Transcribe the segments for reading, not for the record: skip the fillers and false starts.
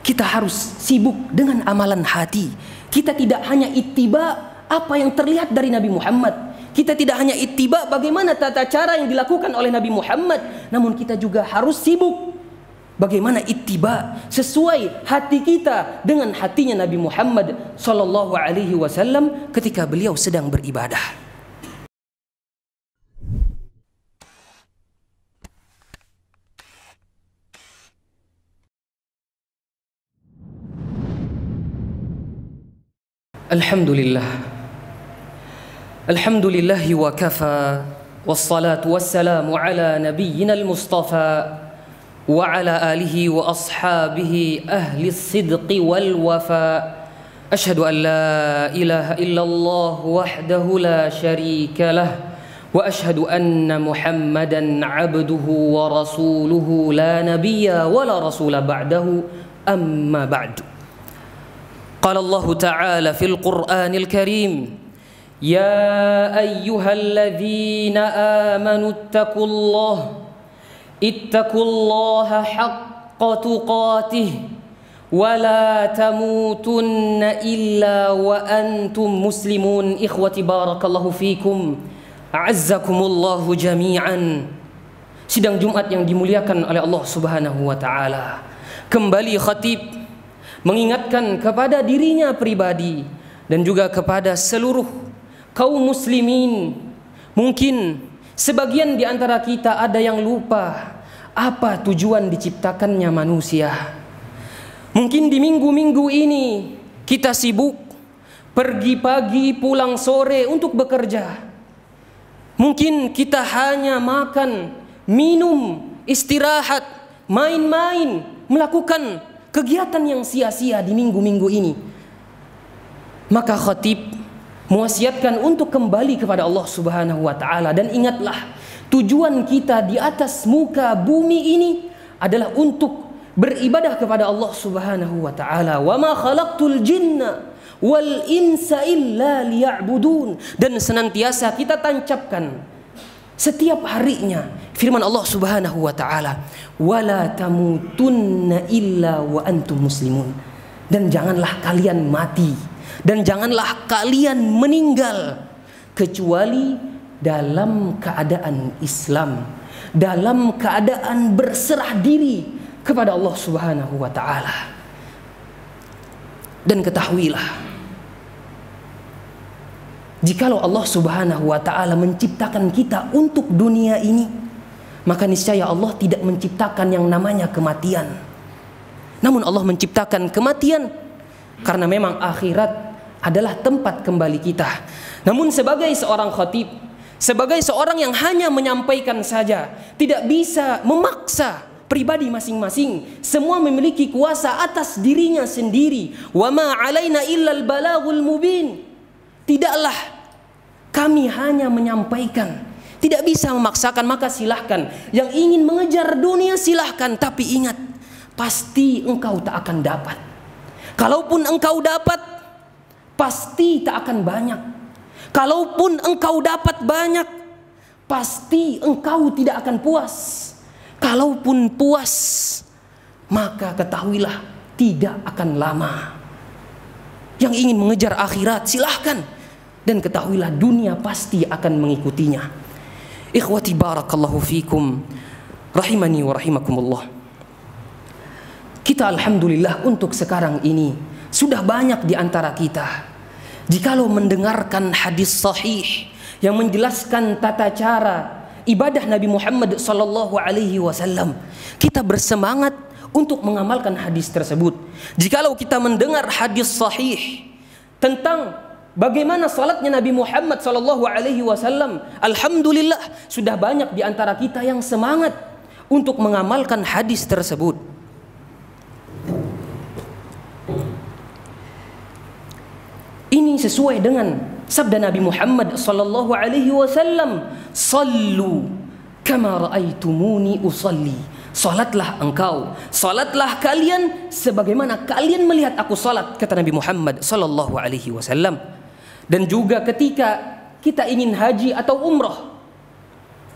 kita harus sibuk dengan amalan hati. Kita tidak hanya ittiba apa yang terlihat dari Nabi Muhammad. Kita tidak hanya ittiba bagaimana tata cara yang dilakukan oleh Nabi Muhammad, namun kita juga harus sibuk bagaimana ittiba sesuai hati kita dengan hatinya Nabi Muhammad sallallahu alaihi wasallam ketika beliau sedang beribadah. Alhamdulillah wa kafa wassalatu wassalamu ala nabiyyina al-mustafa wa ala alihi wa ashabihi ahli as-sidqi wal wafa. Ashhadu an la ilaha illallah wahdahu la sharika lah wa ashhadu anna Muhammadan abduhu wa rasuluhu la nabiyya wa la rasula ba'dahu, amma ba'du. قال الله تعالى في القرآن الكريم يا أيها الذين آمنوا اتقوا الله حق تقاته ولا تموتن إلا وأنتم مسلمون. إخوتي بارك الله فيكم أعزكم الله جميعا. Sidang Jumat yang dimuliakan oleh Allah Subhanahu wa taala. Kembali khatib mengingatkan kepada dirinya pribadi dan juga kepada seluruh kaum muslimin. Mungkin sebagian di antara kita ada yang lupa apa tujuan diciptakannya manusia. Mungkin di minggu-minggu ini kita sibuk pergi pagi pulang sore untuk bekerja. Mungkin kita hanya makan, minum, istirahat, main-main, melakukan kegiatan yang sia-sia di minggu-minggu ini. Maka khatib mewasiatkan untuk kembali kepada Allah Subhanahu wa taala, dan ingatlah tujuan kita di atas muka bumi ini adalah untuk beribadah kepada Allah Subhanahu wa taala. Wa ma khalaqtul jinna wal insa illa liya'budun. Dan senantiasa kita tancapkan setiap harinya firman Allah Subhanahu wa taala, wala tamutunna illa wa antum muslimun. Dan janganlah kalian mati, dan janganlah kalian meninggal kecuali dalam keadaan Islam, dalam keadaan berserah diri kepada Allah Subhanahu wa taala. Dan ketahuilah, jikalau Allah Subhanahu wa taala menciptakan kita untuk dunia ini, maka niscaya Allah tidak menciptakan yang namanya kematian. Namun Allah menciptakan kematian karena memang akhirat adalah tempat kembali kita. Namun sebagai seorang khatib, sebagai seorang yang hanya menyampaikan saja, tidak bisa memaksa pribadi masing-masing. Semua memiliki kuasa atas dirinya sendiri. Wa ma 'alaina illal balaghul mubin. Tidaklah kami hanya menyampaikan, tidak bisa memaksakan. Maka silahkan yang ingin mengejar dunia silahkan, tapi ingat, pasti engkau tak akan dapat. Kalaupun engkau dapat, pasti tak akan banyak. Kalaupun engkau dapat banyak, pasti engkau tidak akan puas. Kalaupun puas, maka ketahuilah tidak akan lama. Yang ingin mengejar akhirat silahkan, dan ketahuilah dunia pasti akan mengikutinya. Ikhwati barakallahu fikum, rahimani wa rahimakumullah. Kita alhamdulillah untuk sekarang ini sudah banyak di antara kita, jikalau mendengarkan hadis sahih yang menjelaskan tata cara ibadah Nabi Muhammad sallallahu alaihi wasallam, kita bersemangat untuk mengamalkan hadis tersebut. Jikalau kita mendengar hadis sahih tentang bagaimana salatnya Nabi Muhammad sallallahu alaihi wasallam, alhamdulillah sudah banyak di antara kita yang semangat untuk mengamalkan hadis tersebut. Ini sesuai dengan sabda Nabi Muhammad sallallahu alaihi wasallam, "Sallu kama raaitumuni usalli." Salatlah engkau, salatlah kalian sebagaimana kalian melihat aku salat, kata Nabi Muhammad sallallahu alaihi wasallam. Dan juga ketika kita ingin haji atau umrah,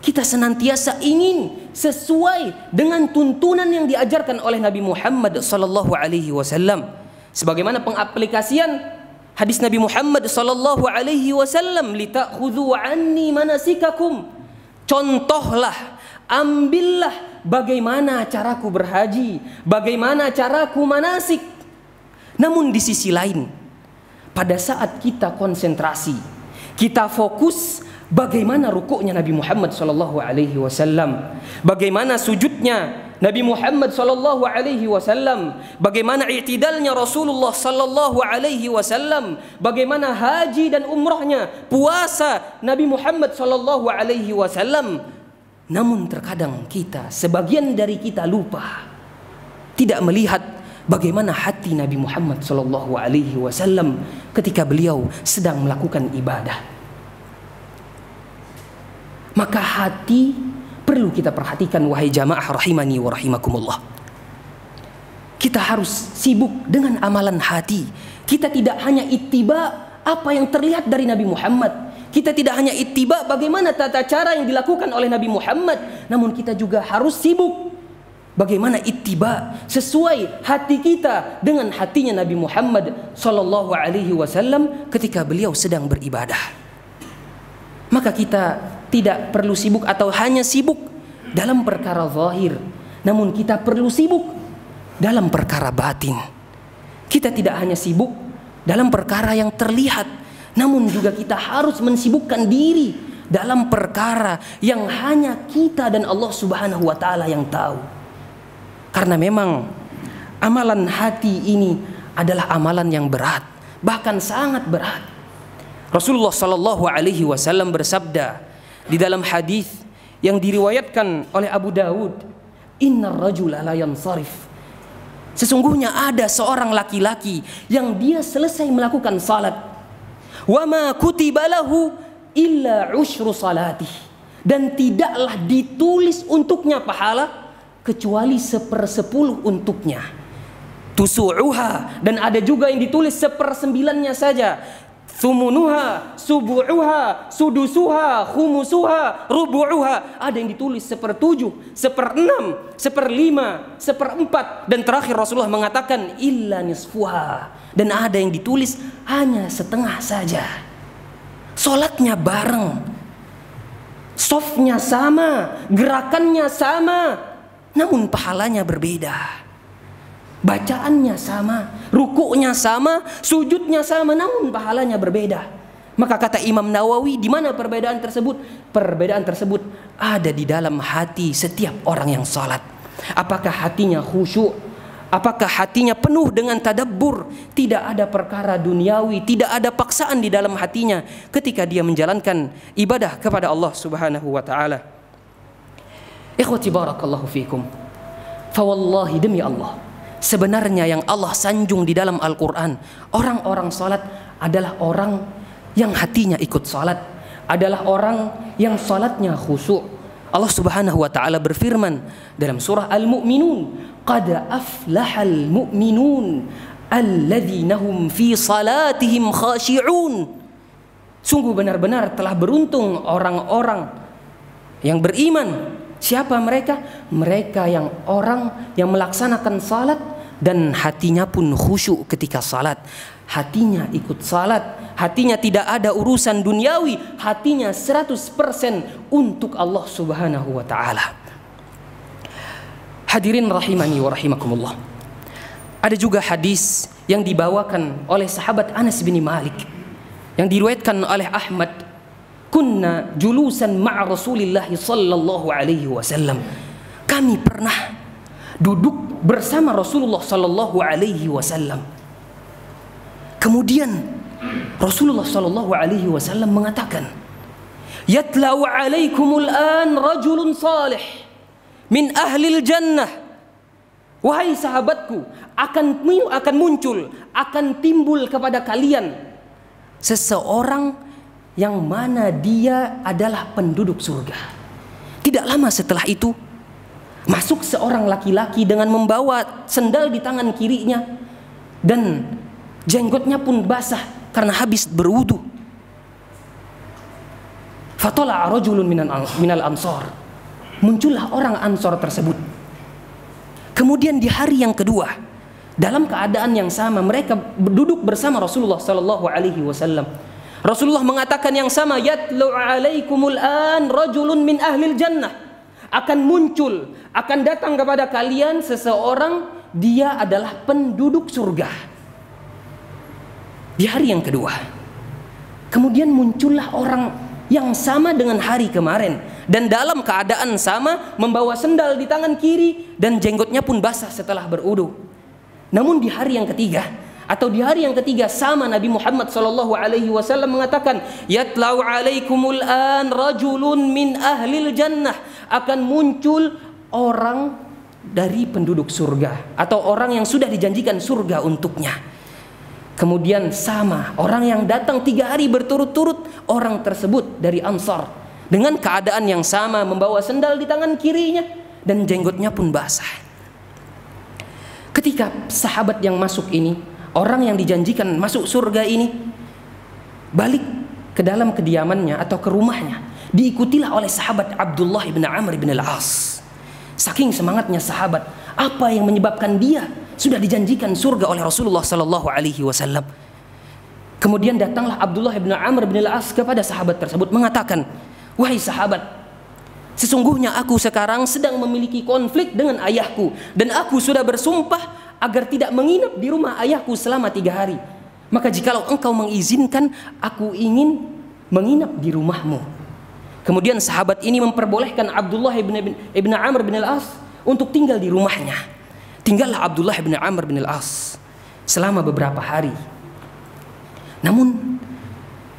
kita senantiasa ingin sesuai dengan tuntunan yang diajarkan oleh Nabi Muhammad sallallahu alaihi wasallam. Sebagaimana pengaplikasian hadis Nabi Muhammad sallallahu alaihi wasallam, "Litakhudhu anni manasikakum." Contohlah, ambillah bagaimana caraku berhaji, bagaimana caraku manasik. Namun di sisi lain, pada saat kita konsentrasi, kita fokus bagaimana rukuknya Nabi Muhammad sallallahu alaihi wasallam, bagaimana sujudnya Nabi Muhammad sallallahu alaihi wasallam, bagaimana i'tidalnya Rasulullah sallallahu alaihi wasallam, bagaimana haji dan umrahnya, puasa Nabi Muhammad sallallahu alaihi wasallam. Namun terkadang kita, sebagian dari kita lupa, tidak melihat bagaimana hati Nabi Muhammad sallallahu alaihi wasallam ketika beliau sedang melakukan ibadah. Maka hati perlu kita perhatikan, wahai jamaah rahimani wa rahimakumullah. Kita harus sibuk dengan amalan hati. Kita tidak hanya ittiba apa yang terlihat dari Nabi Muhammad. Kita tidak hanya ittiba bagaimana tata cara yang dilakukan oleh Nabi Muhammad, namun kita juga harus sibuk bagaimana ittiba sesuai hati kita dengan hatinya Nabi Muhammad sallallahu alaihi wasallam ketika beliau sedang beribadah. Maka kita tidak perlu sibuk atau hanya sibuk dalam perkara zahir, namun kita perlu sibuk dalam perkara batin. Kita tidak hanya sibuk dalam perkara yang terlihat, namun juga kita harus mensibukkan diri dalam perkara yang hanya kita dan Allah Subhanahu wa taala yang tahu. Karena memang amalan hati ini adalah amalan yang berat, bahkan sangat berat. Rasulullah sallallahu alaihi wasallam bersabda di dalam hadis yang diriwayatkan oleh Abu Dawud, "Innar rajula la yansarif." Sesungguhnya ada seorang laki-laki yang dia selesai melakukan salat, "Wa ma kutiba lahu illa usyru salatih." Dan tidaklah ditulis untuknya pahala kecuali 1/10 untuknya. Tusu'uha, dan ada juga yang ditulis 1/9-nya saja. Thumunuha, subu'uha, sudusuha, khumusuha, rubu'uha. Ada yang ditulis 1/7, 1/6, 1/5, 1/4. Dan terakhir Rasulullah mengatakan illa nisfuha. Dan ada yang ditulis hanya setengah saja. Solatnya bareng, softnya sama, gerakannya sama, namun pahalanya berbeda. Bacaannya sama, rukuknya sama, sujudnya sama, namun pahalanya berbeda. Maka kata Imam Nawawi, di mana perbedaan tersebut? Perbedaan tersebut ada di dalam hati setiap orang yang salat. Apakah hatinya khusyuk? Apakah hatinya penuh dengan tadabbur? Tidak ada perkara duniawi, tidak ada paksaan di dalam hatinya ketika dia menjalankan ibadah kepada Allah Subhanahu wa taala. Ikhwati barakallahu fikum. Fa wallahi, demi Allah, sebenarnya yang Allah sanjung di dalam Al-Quran, orang-orang salat adalah orang yang hatinya ikut salat, adalah orang yang salatnya khusyuk. Allah Subhanahu wa taala berfirman dalam surah Al-Mu'minun, "Qad aflahal mu'minun alladzina hum fi salatihim khashi'un." Sungguh benar-benar telah beruntung orang-orang yang beriman. Siapa mereka? Mereka yang orang yang melaksanakan salat dan hatinya pun khusyuk ketika salat. Hatinya ikut salat, hatinya tidak ada urusan duniawi, hatinya 100% untuk Allah Subhanahu wa taala. Hadirin rahimani wa rahimakumullah. Ada juga hadis yang dibawakan oleh sahabat Anas bin Malik yang diriwayatkan oleh Ahmad, "Kunna julusan ma'a Rasulillah sallallahu alaihi wasallam." Kami pernah duduk bersama Rasulullah sallallahu alaihi wasallam. Kemudian Rasulullah sallallahu alaihi wasallam mengatakan, "Yatla'u 'alaikumul an rajulun salih min ahlil jannah." Wahai sahabatku, akan muncul, akan timbul kepada kalian seseorang yang mana dia adalah penduduk surga. Tidak lama setelah itu masuk seorang laki-laki dengan membawa sendal di tangan kirinya dan jenggotnya pun basah karena habis berwudu. Fatala'a rajulun minal ansar. muncullah orang Ansor tersebut. Kemudian di hari yang kedua, dalam keadaan yang sama, mereka duduk bersama Rasulullah sallallahu alaihi wasallam. Rasulullah mengatakan yang sama, yatlu alaikumul an rajulun min ahlil jannah. Akan muncul, akan datang kepada kalian seseorang, dia adalah penduduk surga. Di hari yang kedua, kemudian muncullah orang yang sama dengan hari kemarin, dan dalam keadaan sama, membawa sendal di tangan kiri dan jenggotnya pun basah setelah berudu. Namun di hari yang ketiga, atau di hari yang ketiga sama, Nabi Muhammad SAW mengatakan, yatlau alaikumul an rajulun min ahlil jannah. Akan muncul orang dari penduduk surga, atau orang yang sudah dijanjikan surga untuknya. Kemudian sama, orang yang datang 3 hari berturut-turut, orang tersebut dari Ansar, dengan keadaan yang sama, membawa sendal di tangan kirinya dan jenggotnya pun basah. Ketika sahabat yang masuk ini, orang yang dijanjikan masuk surga ini, balik ke dalam kediamannya atau ke rumahnya, diikutilah oleh sahabat Abdullah bin Amr bin Al-As. Saking semangatnya sahabat, apa yang menyebabkan dia sudah dijanjikan surga oleh Rasulullah sallallahu alaihi wasallam. Kemudian datanglah Abdullah bin Amr bin Al-As kepada sahabat tersebut mengatakan, wahai sahabat, sesungguhnya aku sekarang sedang memiliki konflik dengan ayahku, dan aku sudah bersumpah agar tidak menginap di rumah ayahku selama 3 hari. Maka jikalau engkau mengizinkan, aku ingin menginap di rumahmu. Kemudian sahabat ini memperbolehkan Abdullah ibn Amr bin Al-As untuk tinggal di rumahnya. Tinggallah Abdullah bin Amr bin Al-As selama beberapa hari. Namun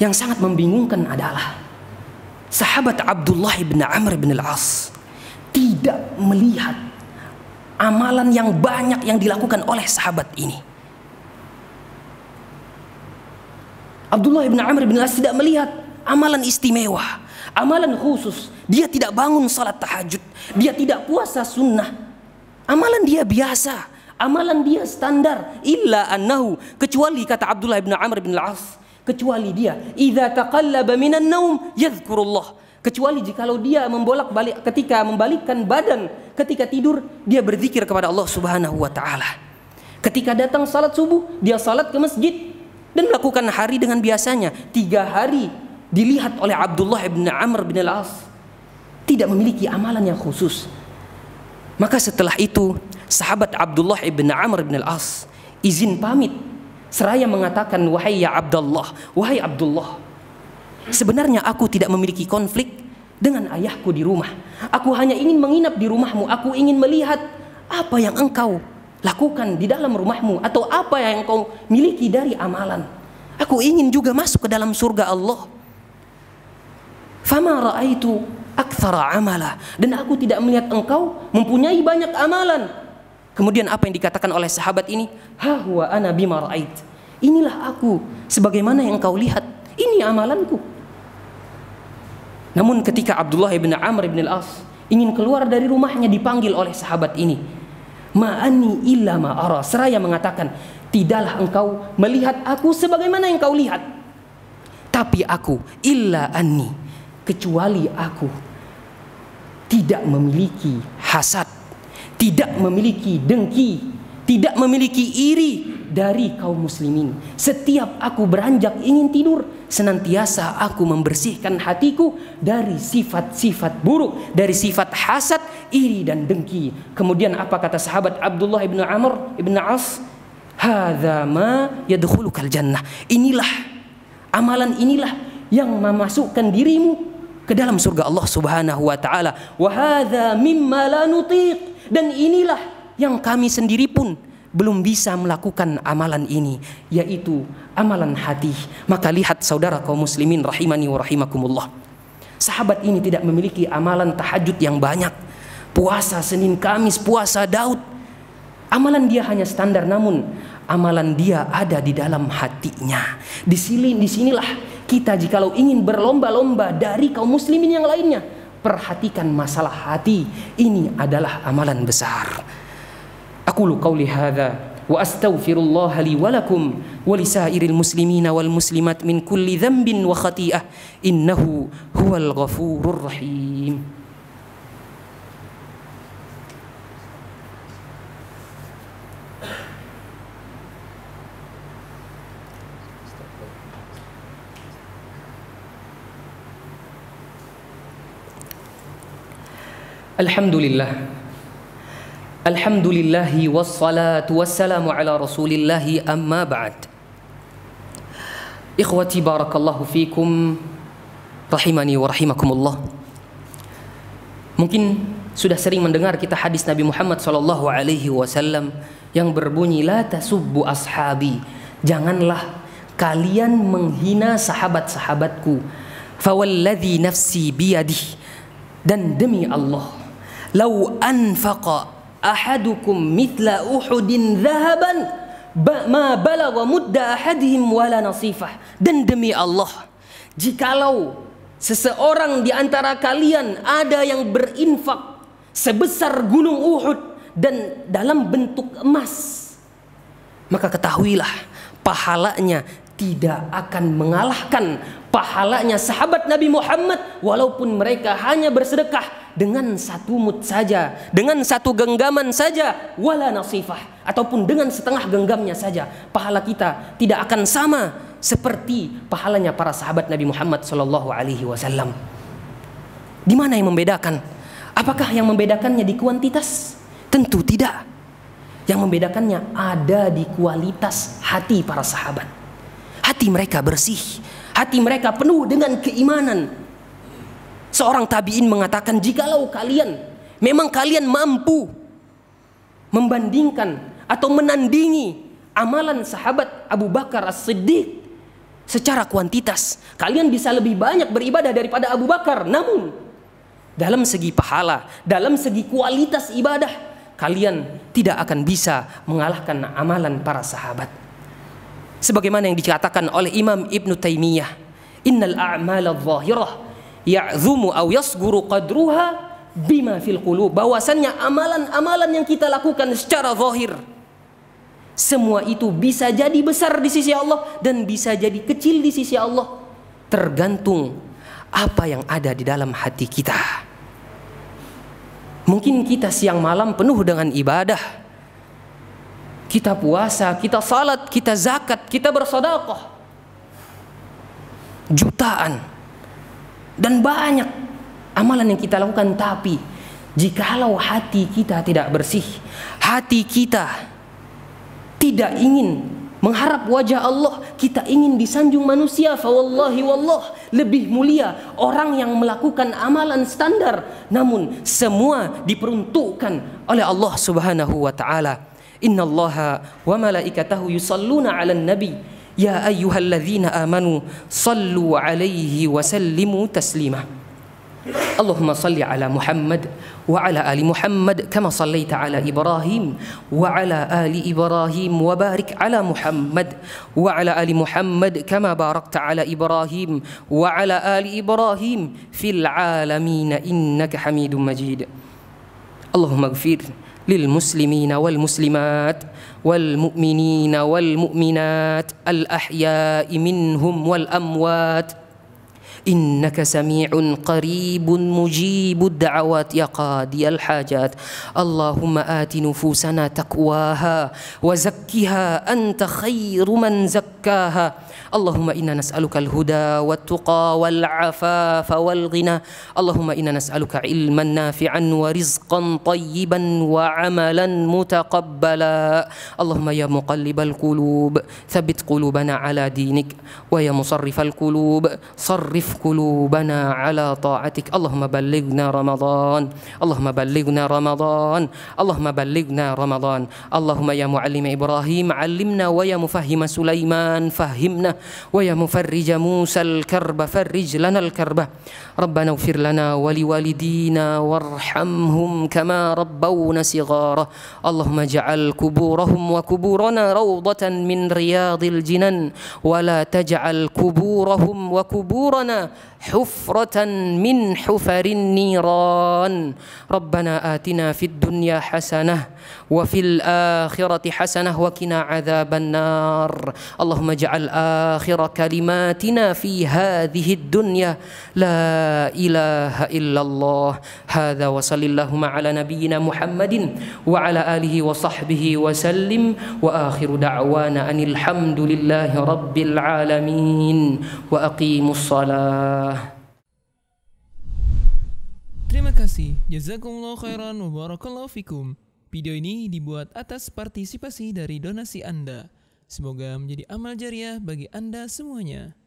yang sangat membingungkan adalah sahabat Abdullah bin Amr bin Al-As tidak melihat amalan yang banyak yang dilakukan oleh sahabat ini. Abdullah bin Amr bin Al-As tidak melihat amalan istimewa, amalan khusus. Dia tidak bangun salat tahajud, dia tidak puasa sunnah. Amalan dia biasa, amalan dia standar. Illa annahu, kecuali kata Abdullah bin Amr bin Al-As, kecuali dia idza taqallaba minan naum yadhkurullah, kecuali jikalau dia membolak-balik, ketika membalikkan badan ketika tidur, dia berzikir kepada Allah Subhanahu wa taala. Ketika datang salat subuh, dia salat ke masjid dan melakukan hari dengan biasanya. 3 hari dilihat oleh Abdullah bin Amr bin Al-As tidak memiliki amalan yang khusus. Maka setelah itu sahabat Abdullah bin Amr bin Al-As izin pamit, seraya mengatakan, wahai ya Abdullah, wahai Abdullah, sebenarnya aku tidak memiliki konflik dengan ayahku di rumah. Aku hanya ingin menginap di rumahmu. Aku ingin melihat apa yang engkau lakukan di dalam rumahmu, atau apa yang engkau miliki dari amalan. Aku ingin juga masuk ke dalam surga Allah. Fama ra'aitu aktsara amala, dan aku tidak melihat engkau mempunyai banyak amalan. Kemudian apa yang dikatakan oleh sahabat ini? Ha huwa ana bima ra'ait. Inilah aku sebagaimana yang engkau lihat. Ini amalanku. Namun ketika Abdullah bin Amr bin Al-As ingin keluar dari rumahnya, dipanggil oleh sahabat ini. Ma'ani illa ma'ara, seraya mengatakan, tidaklah engkau melihat aku sebagaimana yang kau lihat. Tapi aku illa anni, kecuali aku tidak memiliki hasad, tidak memiliki dengki, tidak memiliki iri dari kaum muslimin. Setiap aku beranjak ingin tidur, senantiasa aku membersihkan hatiku dari sifat-sifat buruk, dari sifat hasad, iri dan dengki. Kemudian apa kata sahabat Abdullah bin Amr bin As? Hadza ma yadkhulukal jannah. Inilah amalan, inilah yang memasukkan dirimu ke dalam surga Allah Subhanahu wa taala. Wa hadza mimma la nutiq, dan inilah yang kami sendiri pun belum bisa melakukan amalan ini, yaitu amalan hati. Maka lihat saudara kaum muslimin rahimani wa rahimakumullah, sahabat ini tidak memiliki amalan tahajud yang banyak, puasa Senin Kamis, puasa Daud. Amalan dia hanya standar, namun amalan dia ada di dalam hatinya. Disinilah kita jikalau ingin berlomba-lomba dari kaum muslimin yang lainnya, perhatikan masalah hati. Ini adalah amalan besar. Aqulu qawli hadza wa astaghfirullah li wa lakum wa lisairil muslimina wal muslimat min kulli dhanbin wa khati'ah innahu huwal ghafurur rahim. Alhamdulillah. Alhamdulillahi wassalatu wassalamu ala rasulillahi amma ba'd. Ikhwati barakallahu fikum, rahimani wa rahimakumullah. Mungkin sudah sering mendengar kita hadis Nabi Muhammad SAW yang berbunyi, la tasubbu ashabi, janganlah kalian menghina sahabat-sahabatku. Fawalladhi nafsi biyadih, dan demi Allah, lau anfaqa ahadukum mithla uhudin dhahaban ma balagha mudda ahadihim wala nasifah. Dan demi Allah, jikalau seseorang di antara kalian ada yang berinfak sebesar gunung Uhud dan dalam bentuk emas, maka ketahuilah pahalanya tidak akan mengalahkan pahalanya sahabat Nabi Muhammad, walaupun mereka hanya bersedekah dengan satu mud saja, dengan satu genggaman saja, wala nasifah, ataupun dengan setengah genggamnya saja. Pahala kita tidak akan sama seperti pahalanya para sahabat Nabi Muhammad SAW. Di mana yang membedakan? Apakah yang membedakannya di kuantitas? Tentu tidak. Yang membedakannya ada di kualitas hati para sahabat. Hati mereka bersih, hati mereka penuh dengan keimanan. Seorang tabi'in mengatakan, jikalau memang kalian mampu membandingkan atau menandingi amalan sahabat Abu Bakar As-Siddiq secara kuantitas, kalian bisa lebih banyak beribadah daripada Abu Bakar. Namun dalam segi pahala, dalam segi kualitas ibadah, kalian tidak akan bisa mengalahkan amalan para sahabat. Sebagaimana yang dikatakan oleh Imam Ibn Taymiyah, innal a'mala adh-dhahirah ya'zumu aw yasguru qadruha bima fil qulub, bahwasannya amalan-amalan yang kita lakukan secara zahir, semua itu bisa jadi besar di sisi Allah dan bisa jadi kecil di sisi Allah, tergantung apa yang ada di dalam hati kita. Mungkin kita siang malam penuh dengan ibadah, kita puasa, kita salat, kita zakat, kita bersedekah jutaan dan banyak amalan yang kita lakukan, tapi jikalau hati kita tidak bersih, hati kita tidak ingin mengharap wajah Allah, kita ingin disanjung manusia, fa wallahi wallah, lebih mulia orang yang melakukan amalan standar namun semua diperuntukkan oleh Allah Subhanahu wa taala. Innallaha wa malaikatahu yusalluna 'alan nabi ya ayyuhalladzina amanu sallu 'alaihi wa sallimu taslima. Allahumma salli ala Muhammad wa ala ali Muhammad kama sallaita ala Ibrahim wa ala ali Ibrahim wa barik ala Muhammad wa ala ali Muhammad kama barakta ala Ibrahim wa ala ali Ibrahim fil alamin innaka Hamidum Majid. Allahumma ighfir للمسلمين والمسلمات والمؤمنين والمؤمنات الأحياء منهم والأموات إنك سميع قريب مجيب الدعوات يا قاضي الحاجات. اللهم آت نفوسنا تقواها وزكها أنت خير من زكاها. اللهم إنا نسألك الهدى والتقى والعفاف والغنى. اللهم إنا نسألك علما نافعا ورزقا طيبا وعملا متقبلا. اللهم يا مقلب القلوب ثبت قلوبنا على دينك، ويا مصرف القلوب صرف قلوبنا على طاعتك. اللهم بلغنا رمضان، اللهم بلغنا رمضان، اللهم بلغنا رمضان. اللهم يا معلم إبراهيم علمنا، ويا مفهم سليمان فهمنا، ويا مفرج موسى الكرب فرج لنا الكربة. ربنا اغفر لنا ولوالدينا وارحمهم كما ربونا صغارا. اللهم اجعل قبورهم وقبورنا روضة من رياض الجنان، ولا تجعل قبورهم وقبورنا حفرة من حفر النيران. ربنا آتنا في الدنيا حسنة وفي الآخرة حسنة وقنا عذاب النار. اللهم اجعل آخر كلماتنا في هذه الدنيا لا إله إلا الله. هذا وصل اللهم على نبينا محمد وعلى آله وصحبه وسلم، وآخر دعوانا أن الحمد لله رب العالمين وأقيموا الصلاة. Terima kasih. Jazakumullah khairan wa barakallahu fikum. Video ini dibuat atas partisipasi dari donasi Anda. Semoga menjadi amal jariah bagi Anda semuanya.